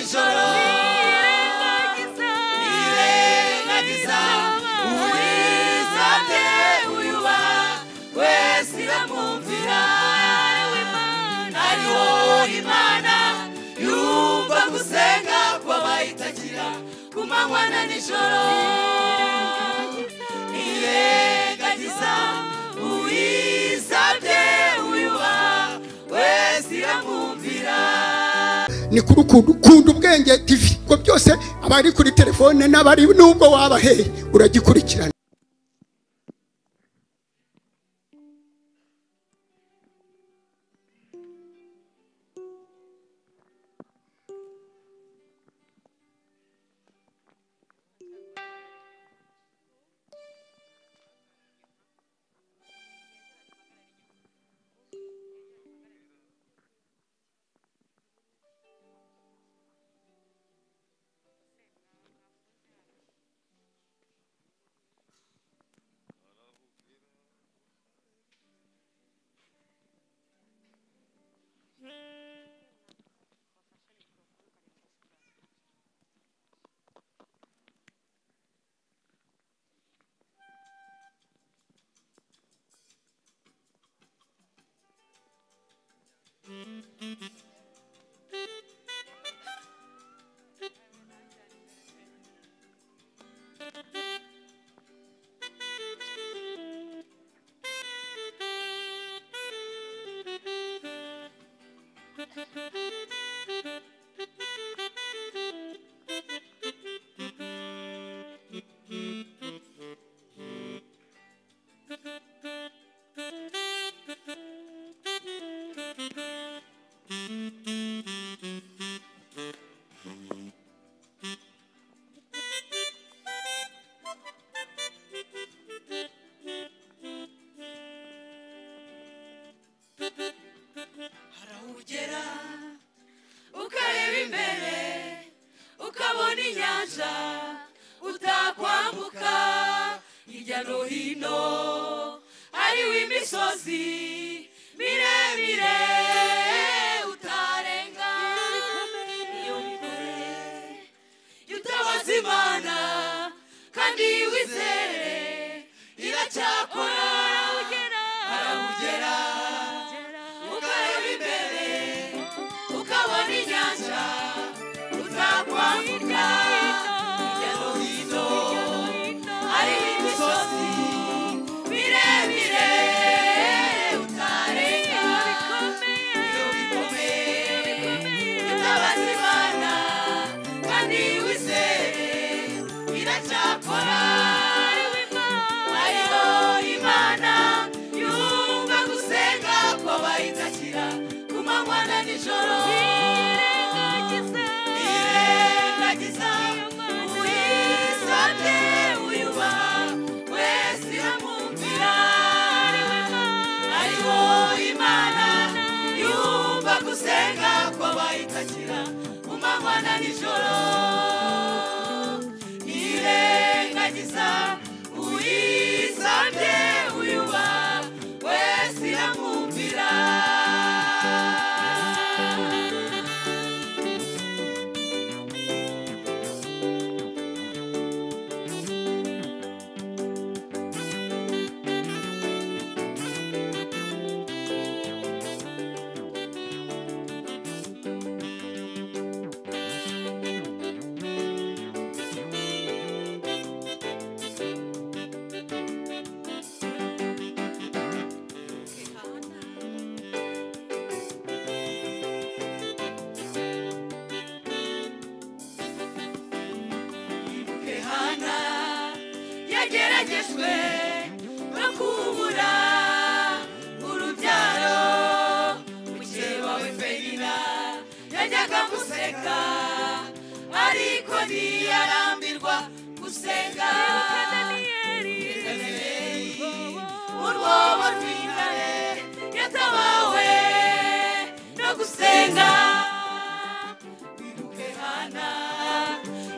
nijoro irengagiza ubwiza bwe uyubaha wese iramwumvira ariho Imana yumva gusenga kw'abayitagira ku manywa na nijoro irengagiza ubwiza bwe uyubaha wese iramwumvira. Ni kuri ukunda ubwenge TV ko byose abari kuri telefone n'abari nubwo wabaheye uragikurikirana.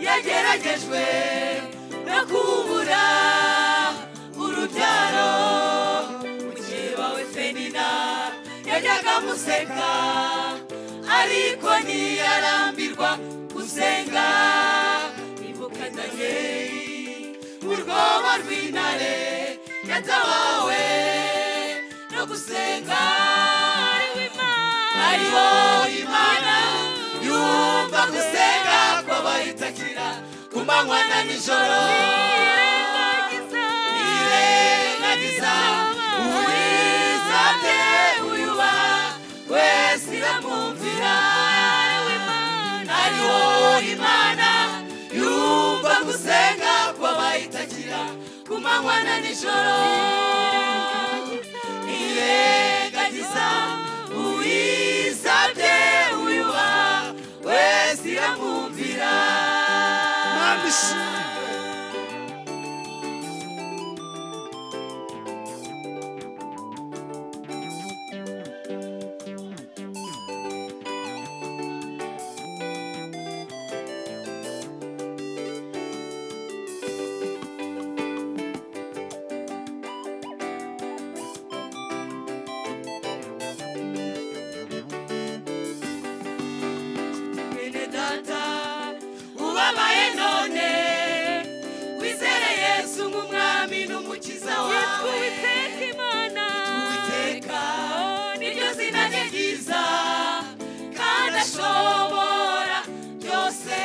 yageragejwe no kubura urubyaro mukeba we Penina yajyaga museka ariko ntiyarambirwa gusenga ibuka Danieli urwobo rw'intare yatabawe no gusenga ariho Imana yumva gusenga kw'abayitakira ku manywa na nijoro irengagiza uwisabye uyubaha wese iramwumvira ariho Imana yumva gusenga kw'abayitakira ku manywa na nijoro irengagiza uwisabye uyubaha wese iramwumvira. Ubabaye none wizere Yesu nk'umwami n'umukiza wawe Uwiteka Imana Uwiteka niryo zina rye ryiza kandi ashobora byose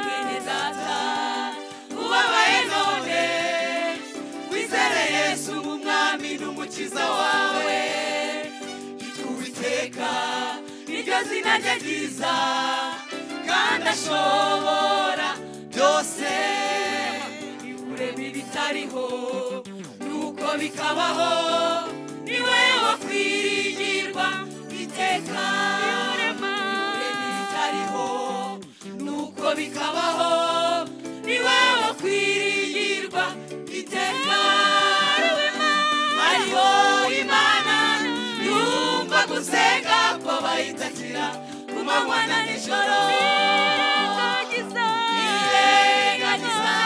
mwene data ubabaye none wizere Yesu nk'umwami n'umukiza wawe Uwiteka niryo zina rye ryiza kandi ashobora byose urema ibitariho nuko bikabaho niwe wakwiringirwa iteka urema ibitariho nuko bikabaho niwe wakwiringirwa iteka ariho Imana yumva gusenga kw'abayitakira ku manywa na nijoro irengagiza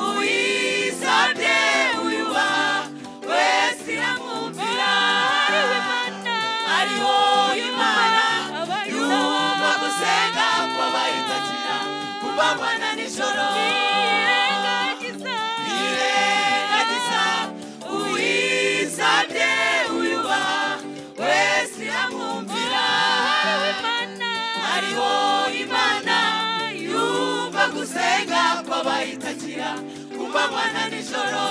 uwisabye uyubaha wese iramwumvira ariho Imana yumva gusenga kw'abayitakira ku manywa na nijoro irengagiza uwisabye uyubaha wese iramwumvira ariho Imana yumva gusenga kw'abayitakira ku manywa na nijoro